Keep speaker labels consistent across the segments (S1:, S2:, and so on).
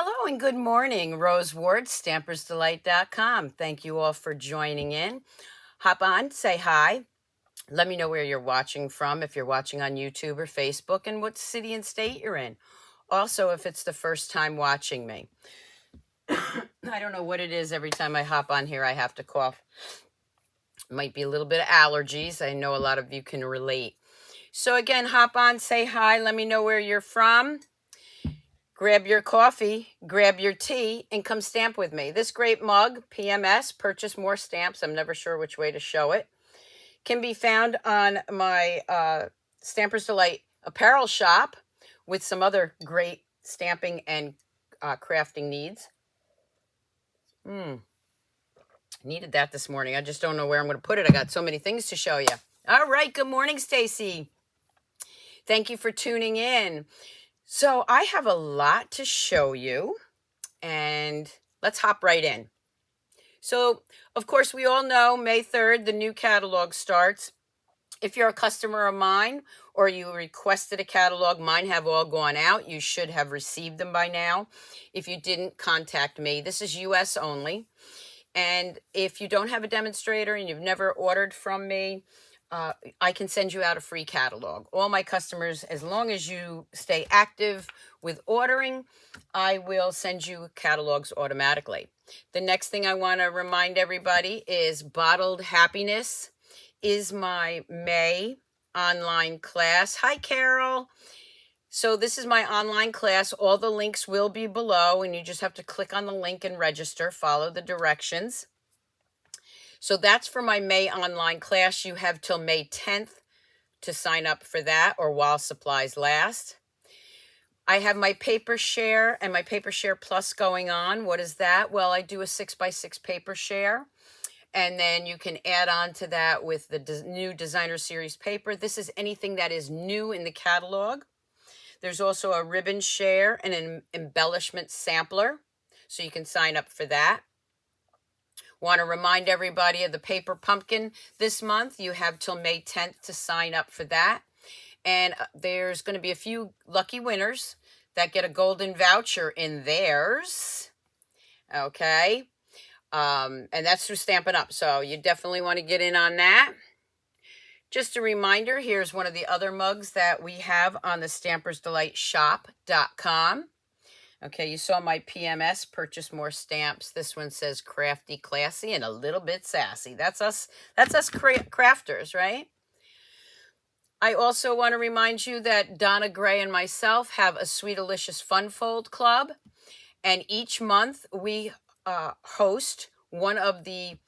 S1: Hello and good morning. Rose Ward, stampersdelight.com. Thank you all for joining in. Hop on, say hi. Let me know where you're watching from, if you're watching on YouTube or Facebook, and what city and state you're in. Also, if it's the first time watching me. I don't know what it is. Every time I hop on here, I have to cough. Might be a little bit of allergies. I know a lot of you can relate. So again, hop on, say hi. Let me know where you're from. Grab your coffee, grab your tea, and come stamp with me. This great mug, PMS, Purchase More Stamps, I'm never sure which way to show it, can be found on my Stampers Delight apparel shop with some other great stamping and crafting needs. Needed that this morning. I just don't know where I'm going to put it. I got so many things to show you. All right, good morning, Stacy. Thank you for tuning in. So I have a lot to show you, and let's hop right in. So, of course, we all know May 3rd, the new catalog starts. If you're a customer of mine or you requested a catalog, mine have all gone out. You should have received them by now. If you didn't, contact me. This is US only. And if you don't have a demonstrator and you've never ordered from me, I can send you out a free catalog. All my customers, as long as you stay active with ordering, I will send you catalogs automatically. The next thing I want to remind everybody is Bottled Happiness is my May online class. Hi, Carol. So this is my online class. All the links will be below, and you just have to click on the link and register. Follow the directions. So that's for my May online class. You have till May 10th to sign up for that, or while supplies last. I have my paper share and my paper share plus going on. What is that? Well, I do a 6x6 paper share, and then you can add on to that with the new designer series paper. This is anything that is new in the catalog. There's also a ribbon share and an embellishment sampler, so you can sign up for that. Want to remind everybody of the paper pumpkin this month. You have till May 10th to sign up for that. And there's going to be a few lucky winners that get a golden voucher in theirs. Okay. And that's through Stampin' Up. So you definitely want to get in on that. Just a reminder, here's one of the other mugs that we have on the stampersdelightshop.com. Okay, you saw my PMS, Purchase More Stamps. This one says crafty, classy, and a little bit sassy. That's us crafters, right? I also want to remind you that Donna Gray and myself have a Sweetalicious Fun Fold Club. And each month we host one of the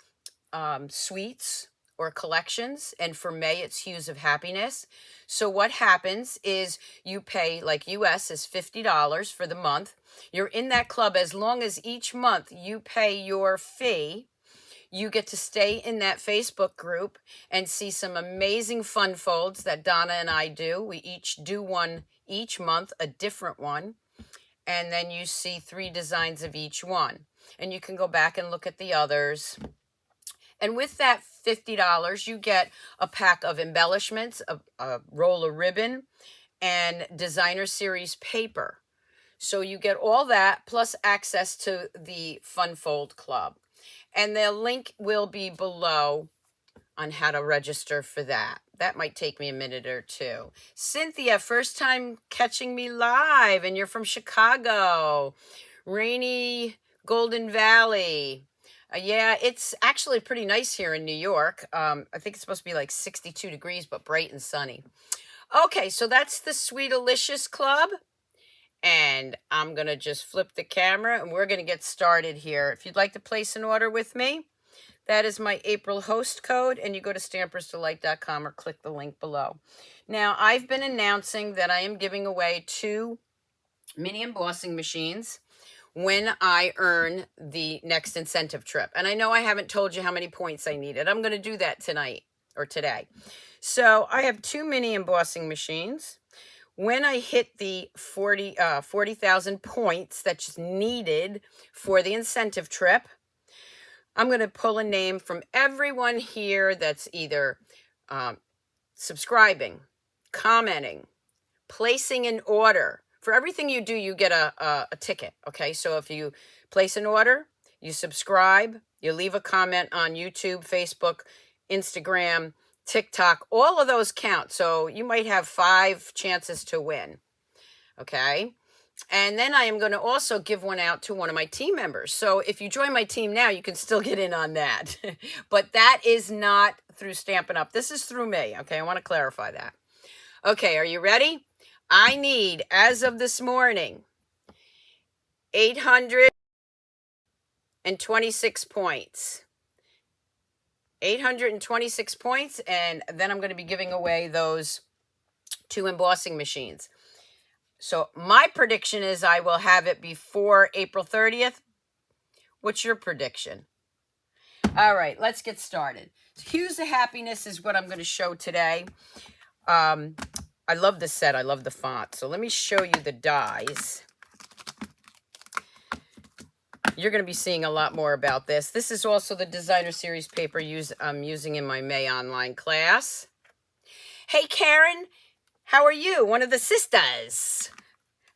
S1: suites or collections, and for May it's Hues of Happiness. So what happens is you pay, like US is $50 for the month. You're in that club as long as each month you pay your fee. You get to stay in that Facebook group and see some amazing fun folds that Donna and I do. We each do one each month, a different one. And then you see 3 designs of each one. And you can go back and look at the others. And with that $50, you get a pack of embellishments, a roll of ribbon, and designer series paper. So you get all that plus access to the Fun Fold Club. And the link will be below on how to register for that. That might take me a minute or two. Cynthia, first time catching me live, and you're from Chicago. Rainy Golden Valley. Yeah, it's actually pretty nice here in New York. I think it's supposed to be like 62 degrees, but bright and sunny. Okay, so that's the Sweetalicious Club. And I'm going to just flip the camera, and we're going to get started here. If you'd like to place an order with me, that is my April host code, and you go to stampersdelight.com or click the link below. Now, I've been announcing that I am giving away 2 mini embossing machines when I earn the next incentive trip. And I know I haven't told you how many points I needed. I'm going to do that tonight or today. So I have 2 mini embossing machines. When I hit the 40,000 points that's needed for the incentive trip, I'm going to pull a name from everyone here that's either subscribing, commenting, placing an order For everything you do, you get a ticket, okay? So if you place an order, you subscribe, you leave a comment on YouTube, Facebook, Instagram, TikTok, all of those count. So you might have 5 chances to win, okay? And then I am going to also give one out to one of my team members. So if you join my team now, you can still get in on that. But that is not through Stampin' Up. This is through me, okay? I want to clarify that. Okay, are you ready? I need, as of this morning, 826 points. 826 points, and then I'm going to be giving away those 2 embossing machines. So my prediction is I will have it before April 30th. What's your prediction? All right, let's get started. Hues of Happiness is what I'm going to show today. I love the set. I love the font. So let me show you the dies. You're going to be seeing a lot more about this. This is also the designer series paper I'm using in my May online class. Hey, Karen, how are you? One of the sisters.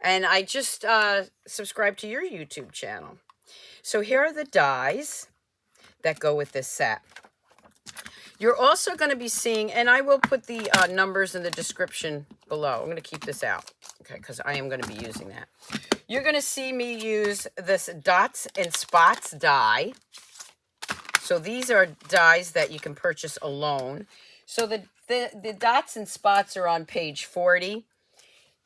S1: And I just subscribed to your YouTube channel. So here are the dies that go with this set. You're also going to be seeing, and I will put the numbers in the description below. I'm going to keep this out, okay, because I am going to be using that. You're going to see me use this dots and spots die. So these are dies that you can purchase alone. So the dots and spots are on page 40.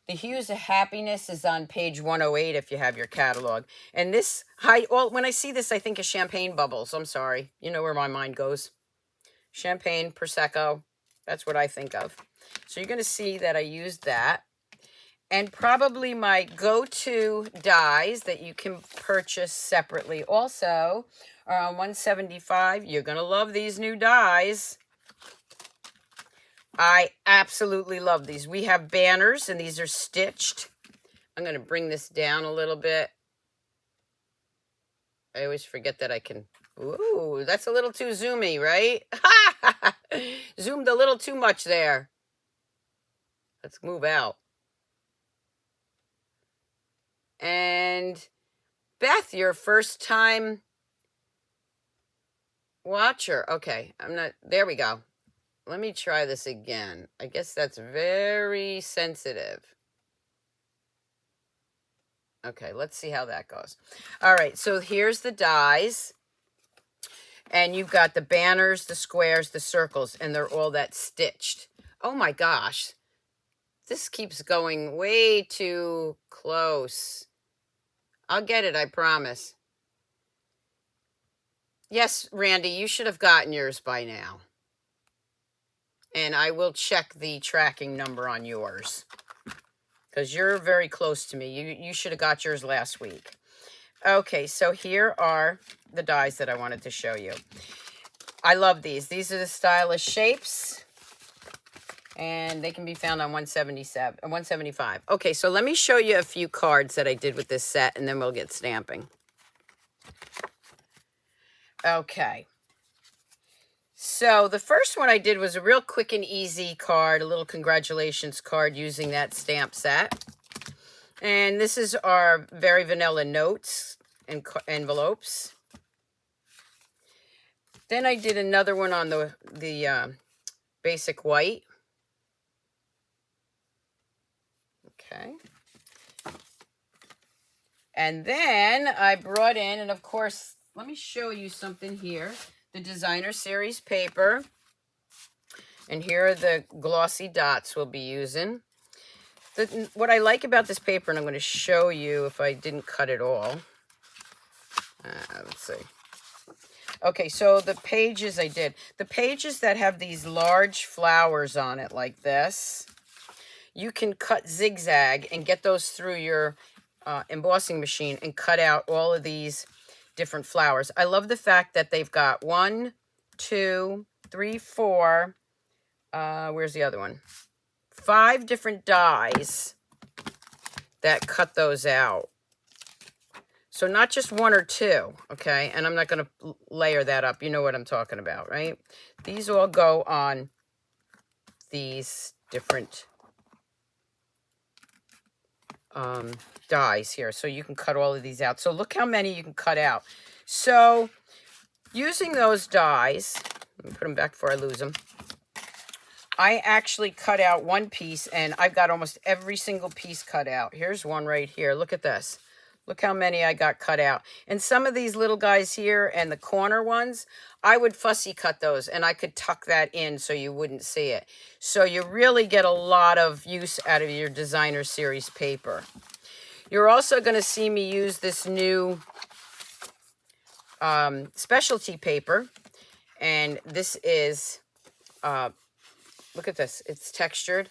S1: The Hues of Happiness is on page 108 if you have your catalog. And this, when I see this, I think of champagne bubbles. I'm sorry. You know where my mind goes. Champagne, Prosecco. That's what I think of. So you're going to see that I used that. And probably my go-to dies that you can purchase separately also are on 175. You're going to love these new dies. I absolutely love these. We have banners, and these are stitched. I'm going to bring this down a little bit. I always forget that I can... Ooh, that's a little too zoomy, right? Zoomed a little too much there. Let's move out. And Beth, your first time watcher. Okay, I'm not... There we go. Let me try this again. I guess that's very sensitive. Okay, let's see how that goes. All right, so here's the dies. And you've got the banners, the squares, the circles, and they're all that stitched. Oh my gosh. This keeps going way too close. I'll get it, I promise. Yes, Randy, you should have gotten yours by now. And I will check the tracking number on yours, because you're very close to me. You should have got yours last week. Okay, so here are the dies that I wanted to show you. I love these. These are the stylish shapes, and they can be found on 175. Okay, so let me show you a few cards that I did with this set, and then we'll get stamping. Okay. So the first one I did was a real quick and easy card, a little congratulations card using that stamp set. And this is our very vanilla notes and envelopes. Then I did another one on the basic white. Okay. And then I brought in, and of course, let me show you something here. The designer series paper. And here are the glossy dots we'll be using. What I like about this paper, and I'm going to show you if I didn't cut it all. Let's see. Okay, so the pages I did. The pages that have these large flowers on it like this, you can cut zigzag and get those through your embossing machine and cut out all of these different flowers. I love the fact that they've got 1, 2, 3, 4. Where's the other one? 5 different dies that cut those out. So not just 1 or 2, okay? And I'm not going to layer that up. You know what I'm talking about, right? These all go on these different dies here. So you can cut all of these out. So look how many you can cut out. So using those dies, let me put them back before I lose them. I actually cut out one piece, and I've got almost every single piece cut out. Here's one right here. Look at this. Look how many I got cut out. And some of these little guys here and the corner ones, I would fussy cut those, and I could tuck that in so you wouldn't see it. So you really get a lot of use out of your designer series paper. You're also going to see me use this new specialty paper. And this is... look at this. It's textured.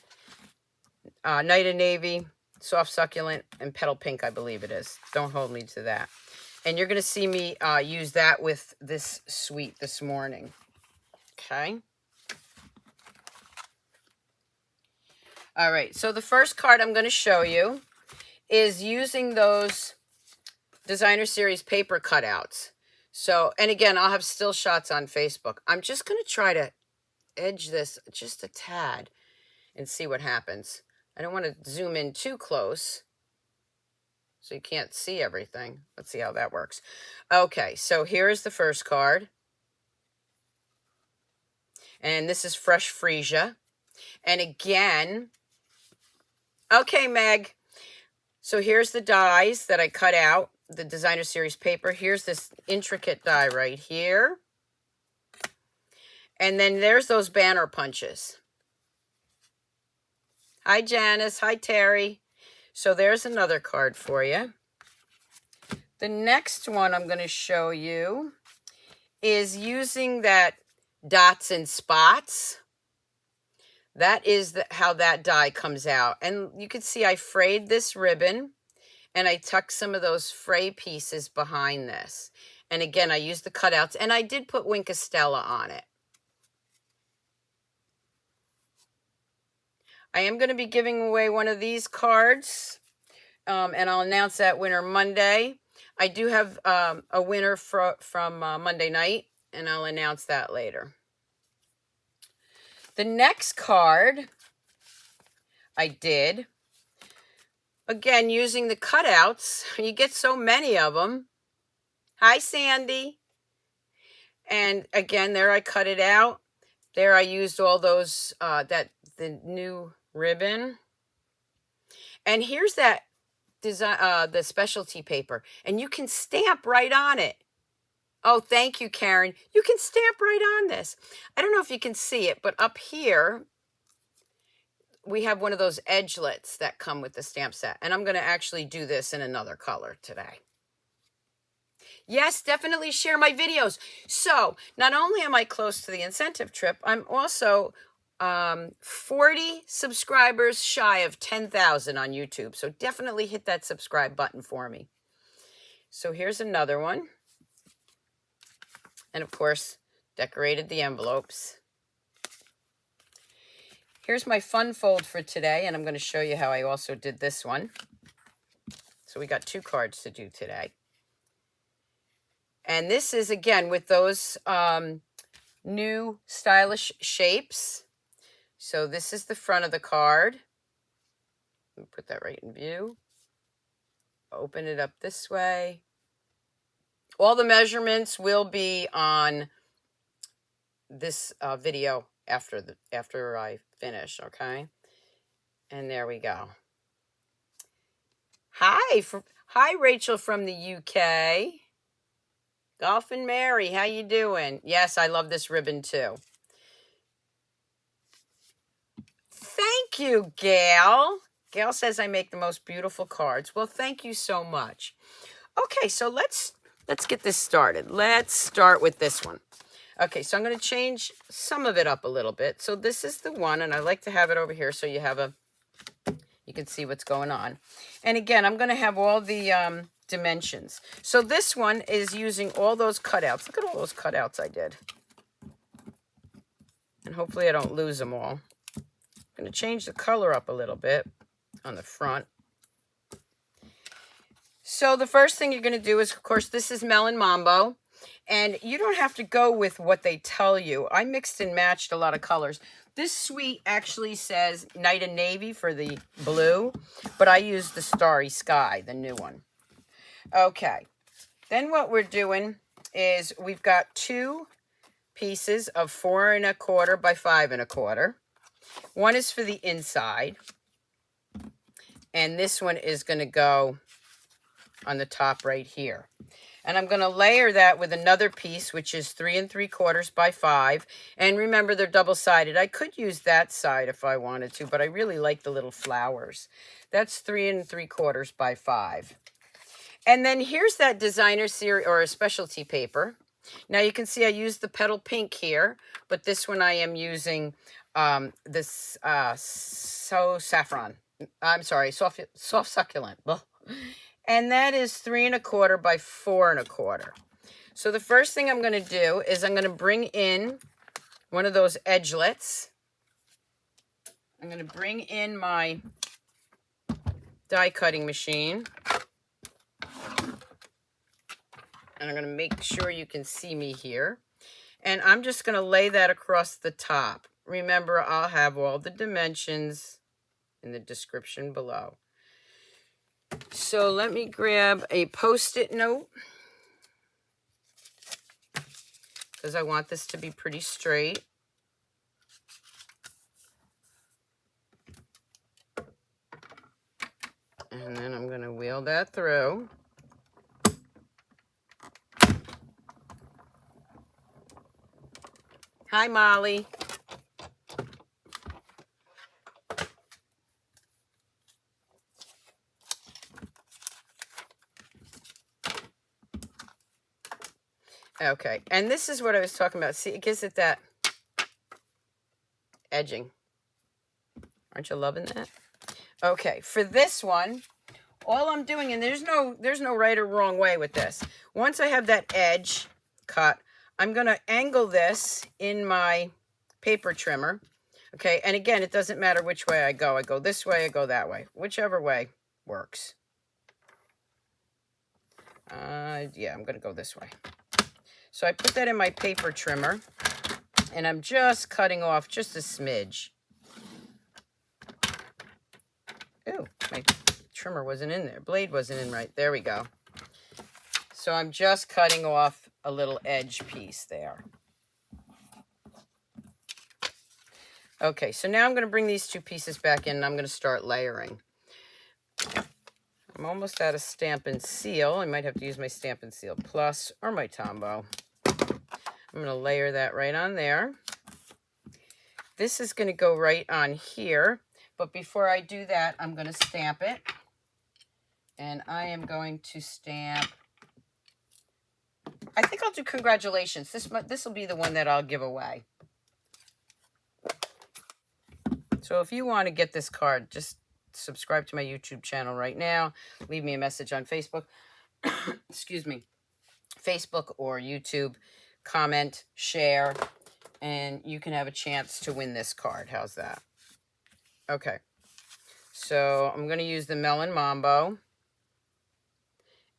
S1: Night of Navy, Soft Succulent, and Petal Pink, I believe it is. Don't hold me to that. And you're going to see me use that with this suite this morning. Okay. All right. So the first card I'm going to show you is using those designer series paper cutouts. So, and again, I'll have still shots on Facebook. I'm just going to try to edge this just a tad and see what happens. I don't want to zoom in too close so you can't see everything. Let's see how that works. Okay, so here's the first card. And this is Fresh Freesia. And again, okay, Meg. So here's the dies that I cut out, the designer series paper. Here's this intricate die right here. And then there's those banner punches. Hi, Janice. Hi, Terry. So there's another card for you. The next one I'm going to show you is using that dots and spots. That is how that die comes out. And you can see I frayed this ribbon, and I tucked some of those fray pieces behind this. And again, I used the cutouts, and I did put Wink Estella on it. I am going to be giving away one of these cards, and I'll announce that winner Monday. I do have a winner from Monday night, and I'll announce that later. The next card I did, again, using the cutouts. You get so many of them. Hi, Sandy. And again, there I cut it out. There I used all those, the new ribbon. And here's that design, the specialty paper. And you can stamp right on it. Oh, thank you, Karen. You can stamp right on this. I don't know if you can see it, but up here, we have one of those edgelets that come with the stamp set. And I'm going to actually do this in another color today. Yes, definitely share my videos. So not only am I close to the incentive trip, I'm also 40 subscribers shy of 10,000 on YouTube. So definitely hit that subscribe button for me. So here's another one. And of course, decorated the envelopes. Here's my fun fold for today, and I'm going to show you how I also did this one. So we got 2 cards to do today. And this is, again, with those new stylish shapes. So this is the front of the card. Let me put that right in view. Open it up this way. All the measurements will be on this video after I finish, okay? And there we go. Hi, Rachel from the UK. Golf and Mary, how you doing? Yes, I love this ribbon too. Thank you, Gail. Gail says I make the most beautiful cards. Well, thank you so much. Okay, so let's get this started. Let's start with this one. Okay, so I'm going to change some of it up a little bit. So this is the one, and I like to have it over here so you can see what's going on. And again, I'm going to have all the dimensions. So this one is using all those cutouts. Look at all those cutouts I did. And hopefully I don't lose them all. I'm going to change the color up a little bit on the front. So the first thing you're going to do is, of course, this is Melon Mambo. And you don't have to go with what they tell you. I mixed and matched a lot of colors. This suite actually says Night and Navy for the blue, but I used the Starry Sky, the new one. Okay, then what we're doing is we've got 2 pieces of 4 1/4 by 5 1/4. One is for the inside, and this one is going to go on the top right here. And I'm going to layer that with another piece, which is 3 3/4 by 5. And remember, they're double-sided. I could use that side if I wanted to, but I really like the little flowers. That's 3 3/4 by 5. And then here's that designer series or a specialty paper. Now you can see I used the petal pink here, but this one I am using this saffron. I'm sorry, soft succulent. And that is 3 1/4 by 4 1/4. So the first thing I'm going to do is I'm going to bring in one of those edgelets. I'm going to bring in my die cutting machine. And I'm going to make sure you can see me here. And I'm just going to lay that across the top. Remember, I'll have all the dimensions in the description below. So let me grab a Post-it note, because I want this to be pretty straight. And then I'm going to wheel that through. Hi, Molly. Okay, and this is what I was talking about. See, it gives it that edging. Aren't you loving that? Okay, for this one, all I'm doing, and there's no right or wrong way with this. Once I have that edge cut, I'm going to angle this in my paper trimmer. Okay, and again, it doesn't matter which way I go. I go this way, I go that way. Whichever way works. Yeah, I'm going to go this way. So I put that in my paper trimmer, and I'm just cutting off just a smidge. Ooh, my trimmer wasn't in there. Blade wasn't in right. There we go. So I'm just cutting off a little edge piece there. Okay, so now I'm going to bring these 2 pieces back in, and I'm going to start layering. I'm almost out of Stampin' Seal. I might have to use my Stampin' Seal Plus or my Tombow. I'm going to layer that right on there. This is going to go right on here. But before I do that, I'm going to stamp it. And I am going to stamp... I think I'll do congratulations. This will be the one that I'll give away. So if you want to get this card, just subscribe to my YouTube channel right now. Leave me a message on Facebook. Excuse me. Facebook or YouTube. Comment, share, and you can have a chance to win this card. How's that? Okay. So I'm going to use the Melon Mambo.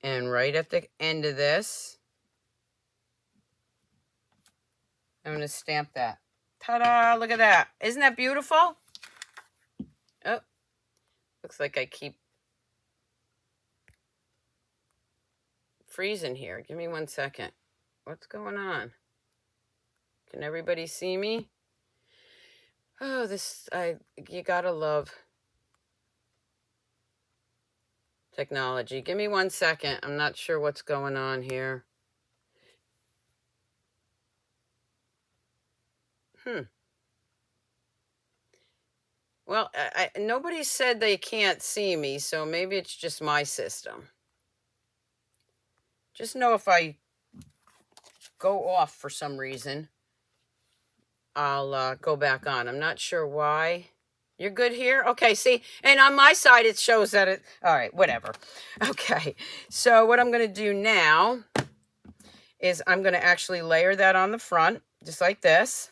S1: And right at the end of this, I'm going to stamp that. Ta-da! Look at that. Isn't that beautiful? Oh, looks like I keep freezing here. Give me 1 second. What's going on? Can everybody see me? Oh, you gotta love technology. Give me 1 second. I'm not sure what's going on here. Well, nobody said they can't see me, so maybe it's just my system. Just know if I go off for some reason, I'll go back on. I'm not sure why. You're good here? Okay, see, and on my side, it shows that it, all right, whatever. Okay, so what I'm going to do now is I'm going to actually layer that on the front, just like this.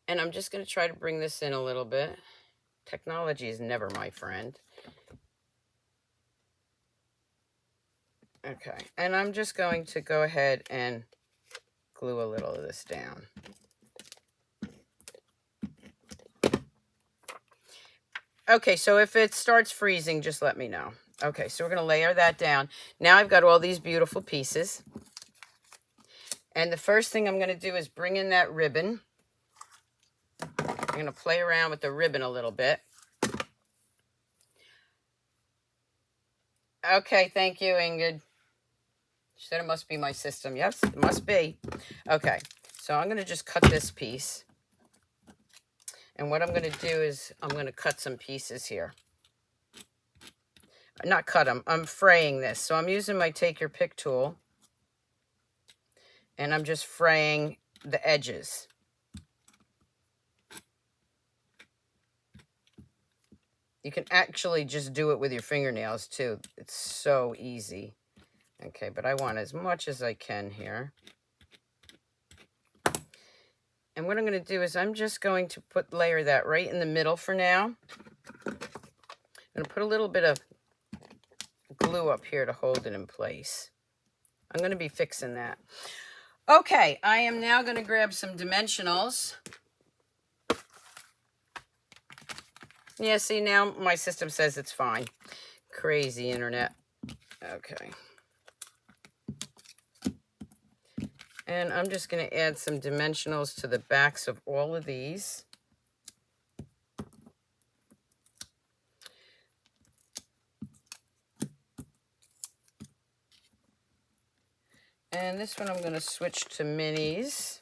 S1: And I'm just going to try to bring this in a little bit. Technology is never my friend. Okay, and I'm just going to go ahead and glue a little of this down. Okay, so if it starts freezing, just let me know. Okay, so we're going to layer that down. Now I've got all these beautiful pieces. And the first thing I'm going to do is bring in that ribbon. I'm going to play around with the ribbon a little bit. Okay, thank you, Ingrid. She said it must be my system. Yes, it must be. Okay, so I'm going to just cut this piece. And what I'm going to do is I'm going to cut some pieces here. Not cut them. I'm fraying this. So I'm using my Take Your Pick tool. And I'm just fraying the edges. You can actually just do it with your fingernails too. It's so easy. Okay, but I want as much as I can here. And what I'm going to do is I'm just going to layer that right in the middle for now. I'm going to put a little bit of glue up here to hold it in place. I'm going to be fixing that. Okay, I am now going to grab some dimensionals. Yeah, see, now my system says it's fine. Crazy internet. Okay. And I'm just going to add some dimensionals to the backs of all of these. And this one I'm going to switch to minis.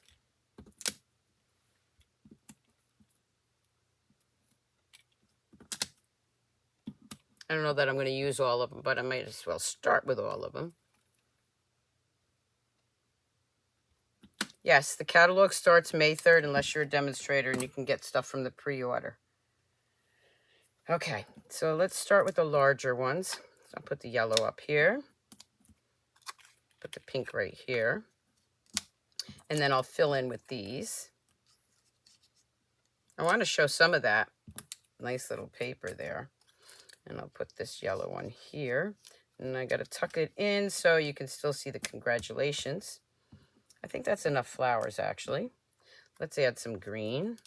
S1: I don't know that I'm going to use all of them, but I might as well start with all of them. Yes, the catalog starts May 3rd unless you're a demonstrator and you can get stuff from the pre-order. Okay, so let's start with the larger ones. So I'll put the yellow up here. Put the pink right here. And then I'll fill in with these. I want to show some of that. Nice little paper there. And I'll put this yellow one here. And I got to tuck it in so you can still see the congratulations. I think that's enough flowers, actually. Let's add some green.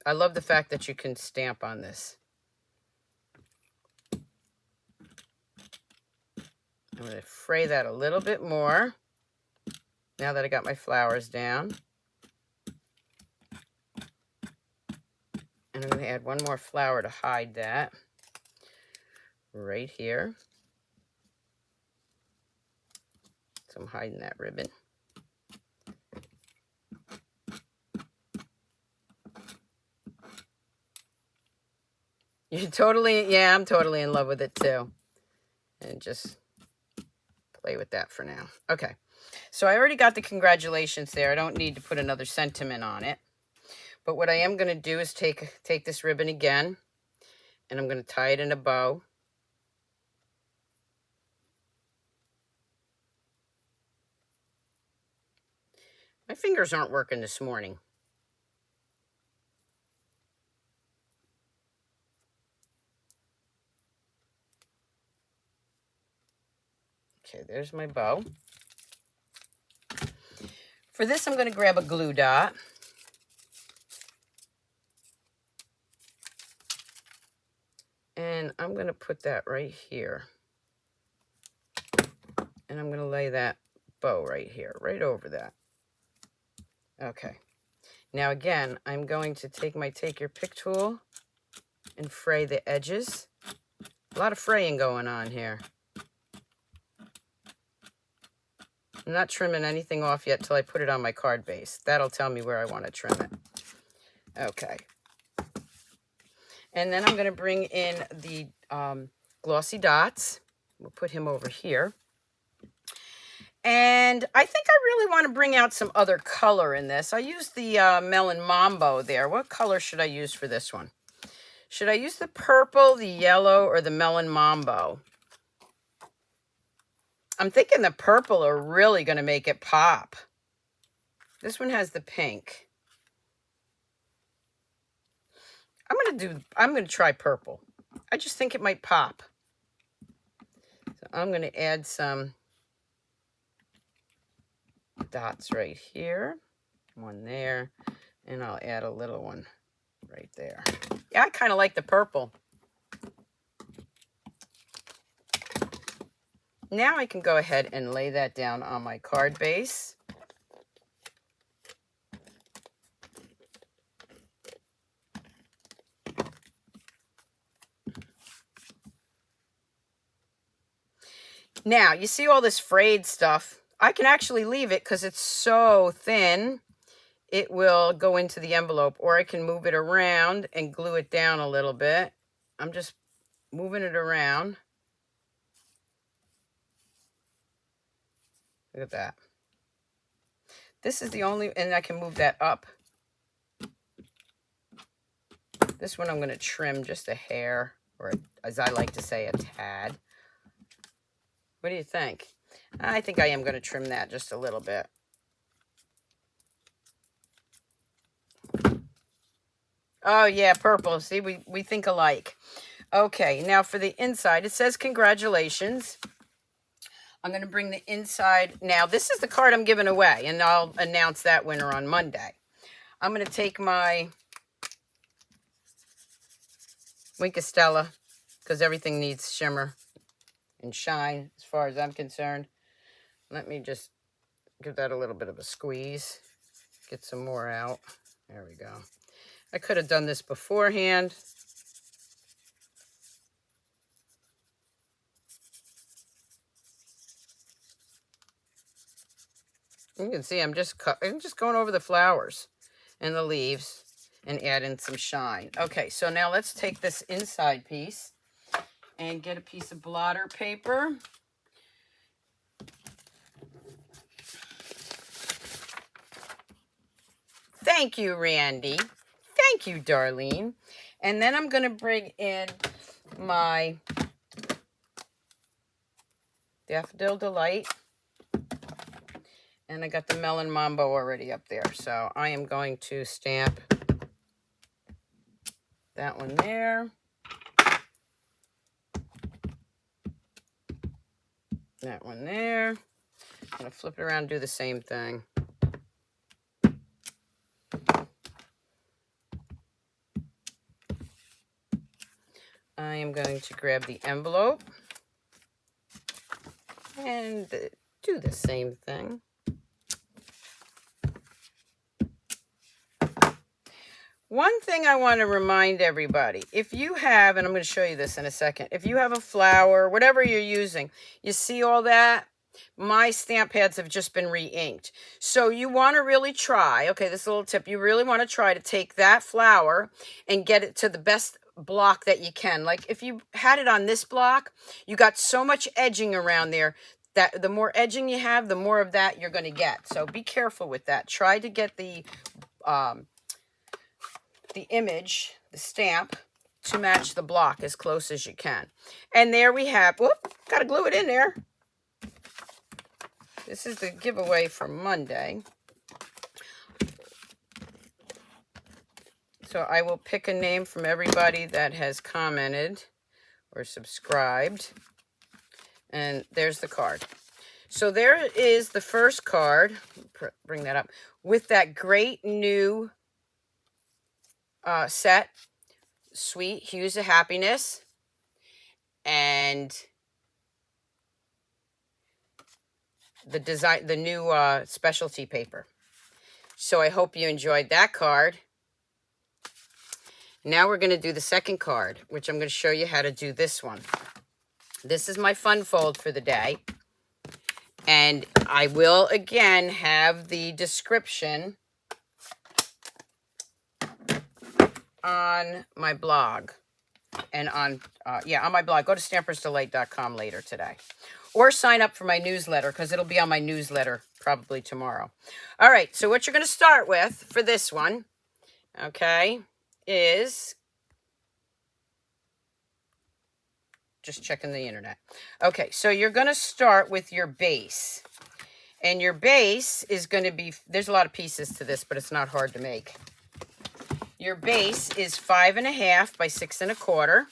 S1: I love the fact that you can stamp on this. I'm going to fray that a little bit more now that I got my flowers down. And I'm going to add one more flower to hide that right here. So I'm hiding that ribbon. You're totally, yeah, I'm totally in love with it too. And just play with that for now. Okay, so I already got the congratulations there. I don't need to put another sentiment on it. But what I am going to do is take this ribbon again, and I'm going to tie it in a bow. My fingers aren't working this morning. Okay, there's my bow. For this, I'm going to grab a glue dot. And I'm going to put that right here. And I'm going to lay that bow right here, right over that. Okay. Now again, I'm going to take my Take Your Pick tool and fray the edges. A lot of fraying going on here. I'm not trimming anything off yet till I put it on my card base. That'll tell me where I want to trim it. Okay. And then I'm going to bring in the glossy dots. We'll put him over here. And I think I really want to bring out some other color in this. I used the Melon Mambo there. What color should I use for this one? Should I use the purple, the yellow, or the Melon Mambo? I'm thinking the purple are really going to make it pop. This one has the pink. I'm gonna try purple. I just think it might pop. So I'm gonna add some dots right here, one there, and I'll add a little one right there. Yeah, I kind of like the purple. Now I can go ahead and lay that down on my card base. Now, you see all this frayed stuff? I can actually leave it because it's so thin. It will go into the envelope, or I can move it around and glue it down a little bit. I'm just moving it around. Look at that. This is the only, and I can move that up. This one I'm going to trim just a hair, or as I like to say, a tad. What do you think? I think I am going to trim that just a little bit. Oh, yeah, purple. See, we think alike. Okay, now for the inside, it says congratulations. I'm going to bring the inside. Now, this is the card I'm giving away, and I'll announce that winner on Monday. I'm going to take my Wink of Stella, because everything needs shimmer and shine as far as I'm concerned. Let me just give that a little bit of a squeeze. Get some more out. There we go. I could have done this beforehand. You can see I'm just going over the flowers and the leaves and adding some shine. Okay, so now let's take this inside piece and get a piece of blotter paper. Thank you, Randy. Thank you, Darlene. And then I'm going to bring in my Daffodil Delight. And I got the Melon Mambo already up there. So I am going to stamp that one there. That one there. I'm going to flip it around and do the same thing. I am going to grab the envelope and do the same thing. One thing I want to remind everybody, if you have, and I'm going to show you this in a second, if you have a flower, whatever you're using, you see all that? My stamp pads have just been re-inked. So you want to really try, okay, this little tip, you really want to try to take that flower and get it to the best block that you can. Like if you had it on this block, you got so much edging around there that the more edging you have, the more of that you're going to get. So be careful with that. Try to get the image, the stamp, to match the block as close as you can. And there we have, whoop, got to glue it in there. This is the giveaway for Monday. So I will pick a name from everybody that has commented or subscribed. And there's the card. So there is the first card, bring that up, with that great new set, Sweet Hues of Happiness, and the design, the new specialty paper. So I hope you enjoyed that card. Now we're going to do the second card, which I'm going to show you how to do this one. This is my fun fold for the day. And I will, again, have the description on my blog. And on my blog. Go to stampersdelight.com later today. Or sign up for my newsletter, because it'll be on my newsletter probably tomorrow. All right, so what you're going to start with for this one, okay, is just checking the internet. Okay, so you're going to start with your base. And your base is going to be, there's a lot of pieces to this, but it's not hard to make. Your base is 5.5 by 6 1/4.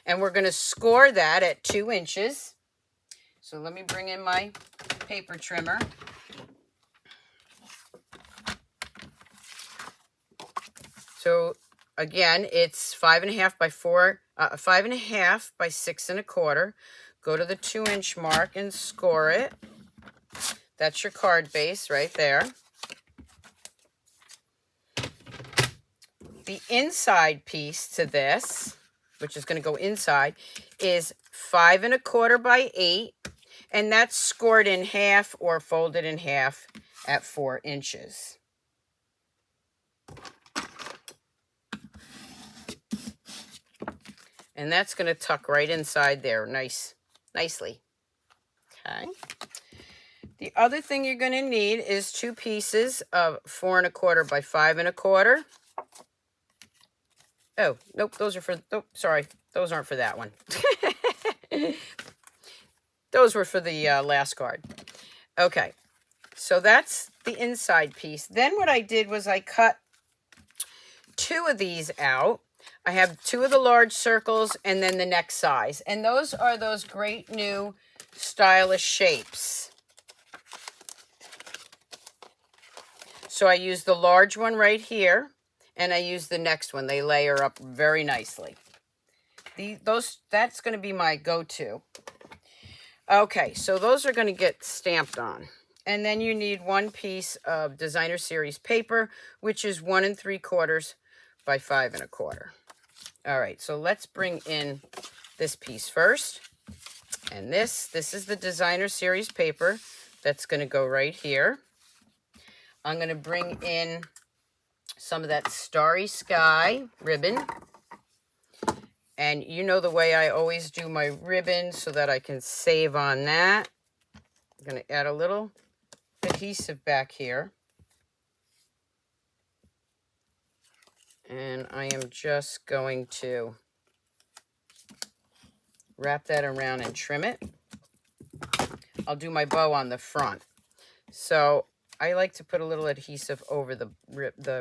S1: And we're going to score that at 2 inches. So let me bring in my paper trimmer. So again, it's 5.5 by 5.5 by 6 1/4. Go to the 2-inch mark and score it. That's your card base right there. The inside piece to this, which is going to go inside, is 5 1/4 by 8, and that's scored in half or folded in half at 4 inches. And that's going to tuck right inside there nicely. Okay. The other thing you're going to need is 2 pieces of 4 1/4 by 5 1/4. Oh, nope, those are for, oh, sorry, those aren't for that one. Those were for the last card. Okay, so that's the inside piece. Then what I did was I cut 2 of these out. I have 2 of the large circles and then the next size. And those are those great new stylish shapes. So I use the large one right here, and I use the next one. They layer up very nicely. That's going to be my go-to. Okay, so those are going to get stamped on. And then you need 1 piece of designer series paper, which is 1 3/4 by 5 1/4. All right, so let's bring in this piece first. And this is the designer series paper that's going to go right here. I'm going to bring in some of that Starry Sky ribbon. And you know the way I always do my ribbon so that I can save on that. I'm going to add a little adhesive back here. And I am just going to wrap that around and trim it. I'll do my bow on the front. So I like to put a little adhesive over the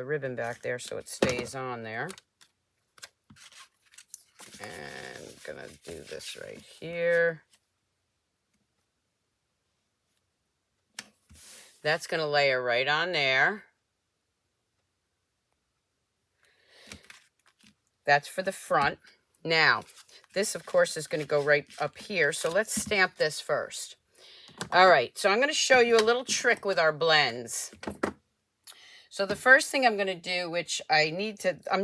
S1: ribbon back there so it stays on there. And I'm going to do this right here. That's going to layer right on there. That's for the front. Now, this, of course, is going to go right up here. So let's stamp this first. All right, so I'm going to show you a little trick with our blends. So the first thing I'm going to do, which I'm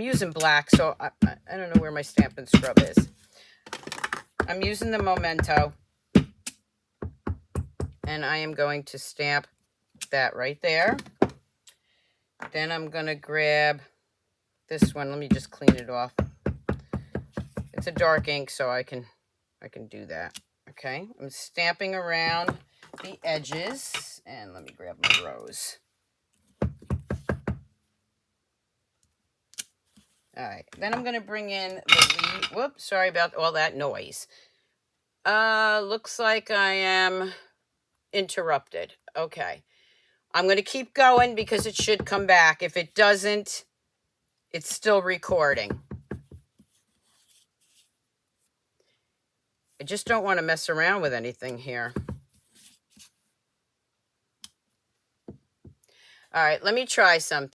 S1: using black, so I don't know where my Stampin' Scrub is. I'm using the Memento, and I am going to stamp that right there. Then I'm going to grab this one. Let me just clean it off. It's a dark ink, so I can do that. Okay, I'm stamping around the edges, and let me grab my rose. All right, then I'm going to bring in the whoops, sorry about all that noise. Looks like I am interrupted. Okay, I'm going to keep going because it should come back. If it doesn't, it's still recording. I just don't want to mess around with anything here. All right, let me try something.